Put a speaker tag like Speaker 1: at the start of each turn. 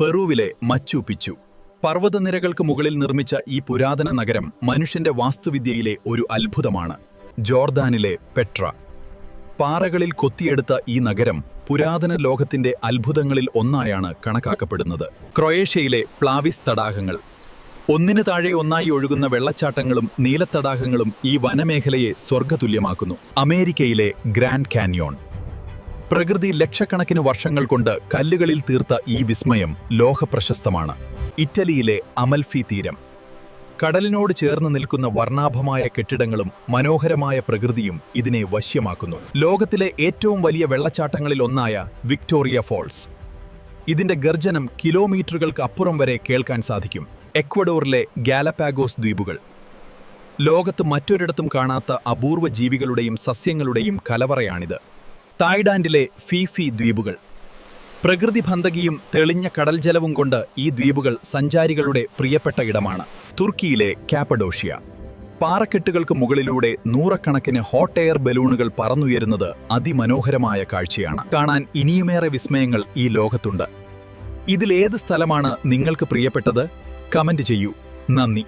Speaker 1: പെറുവിലെ മച്ചു പിച്ചു. പർവ്വതനിരകൾക്ക് മുകളിൽ നിർമ്മിച്ച ഈ പുരാതന നഗരം മനുഷ്യന്റെ വാസ്തുവിദ്യയിലെ ഒരു അത്ഭുതമാണ്. ജോർദാനിലെ പെട്ര. പാറകളിൽ കൊത്തിയെടുത്ത ഈ നഗരം പുരാതന ലോകത്തിന്റെ അത്ഭുതങ്ങളിൽ ഒന്നായാണ് കണക്കാക്കപ്പെടുന്നത്. ക്രൊയേഷ്യയിലെ പ്ലാവിസ് തടാകങ്ങൾ. ഒന്നിനു താഴെ ഒന്നായി ഒഴുകുന്ന വെള്ളച്ചാട്ടങ്ങളും നീലത്തടാകങ്ങളും ഈ വനമേഖലയെ സ്വർഗ്ഗതുല്യമാക്കുന്നു. അമേരിക്കയിലെ ഗ്രാൻഡ് കാന്യോൺ. പ്രകൃതി ലക്ഷക്കണക്കിന് വർഷങ്ങൾ കൊണ്ട് കല്ലുകളിൽ തീർത്ത ഈ വിസ്മയം ലോകപ്രശസ്തമാണ്. ഇറ്റലിയിലെ അമൽഫി തീരം. കടലിനോട് ചേർന്ന് നിൽക്കുന്ന വർണ്ണാഭമായ കെട്ടിടങ്ങളും മനോഹരമായ പ്രകൃതിയും ഇതിനെ വശ്യമാക്കുന്നു. ലോകത്തിലെ ഏറ്റവും വലിയ വെള്ളച്ചാട്ടങ്ങളിൽ ഒന്നായ വിക്ടോറിയ ഫോൾസ്. ഇതിന്റെ ഗർജനം കിലോമീറ്ററുകൾക്ക് അപ്പുറം വരെ കേൾക്കാൻ സാധിക്കും. എക്വഡോറിലെ ഗാലപാഗോസ് ദ്വീപുകൾ. ലോകത്ത് മറ്റൊരിടത്തും കാണാത്ത അപൂർവ ജീവികളുടെയും സസ്യങ്ങളുടെയും കലവറയാണിത്. തായ്ലാൻഡിലെ ഫീഫി ദ്വീപുകൾ. പ്രകൃതി ഭന്തകിയും തെളിഞ്ഞ കടൽജലവും കൊണ്ട് ഈ ദ്വീപുകൾ സഞ്ചാരികളുടെ പ്രിയപ്പെട്ട ഇടമാണ്. തുർക്കിയിലെ കാപ്പഡോഷ്യ. പാറക്കെട്ടുകൾക്ക് മുകളിലൂടെ നൂറക്കണക്കിന് ഹോട്ട് എയർ ബലൂണുകൾ പറന്നുയരുന്നത് അതിമനോഹരമായ കാഴ്ചയാണ്. കാണാൻ ഇനിയുമേറെ വിസ്മയങ്ങൾ ഈ ലോകത്തുണ്ട്. ഇതിലേത് സ്ഥലമാണ് നിങ്ങൾക്ക് പ്രിയപ്പെട്ടത്? കമന്റ് ചെയ്യൂ. നന്ദി.